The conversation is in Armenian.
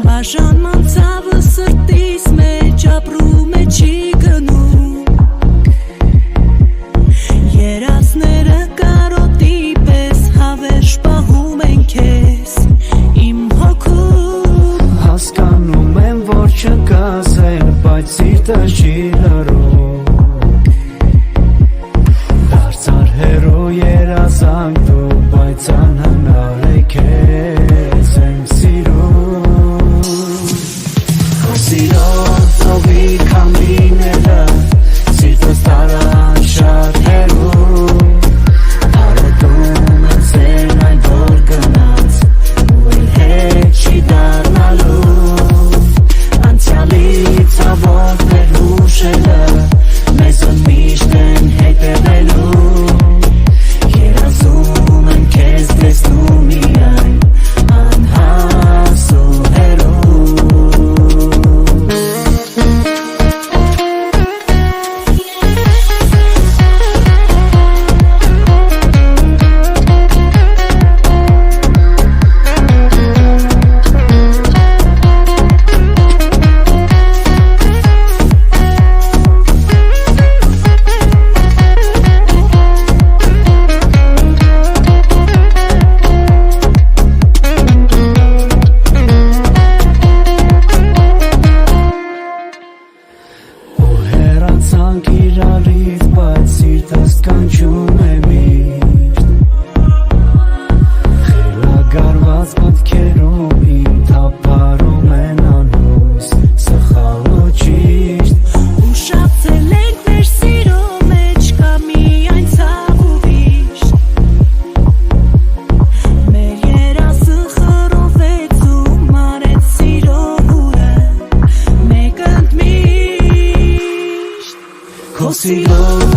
Բաժանման ցավը սրտիս մեջ ապրում է չի գնում Երազները կարոտի պես հավերժ պահում են քեզ Իմ հոգում Հասկանում եմ որ չկաս էլ բայց սիրտը չի լռում Դարձար հեռու երազանք դու բայց անհնար է քեզ եմ սիրում Քո սիրով ծովի քամիները սիրտս տարան շատ հեռու Արոտում եմ սեն այն որ գնաց ու էլ հետ չի դառնալու Անցյալի ցավով մեր հուշերը մեզ միշտ են հետևելու Երազում եմ քեզ տեսնում միայն անհասու հեռու Հեռացանք իրարից, բայց սիրտս կանչում է միշտ Խելագարված մտքերում իմ թափարում են անհույս Սխալ ու ճիշտ Ուշացել ենք մեր սիրո մեջ կա միայն ցավ ու վիշտ Մեր երազը խռովեց ու մարեց սիրո հուրը Մեկ ընդմիշտ Քո սիրով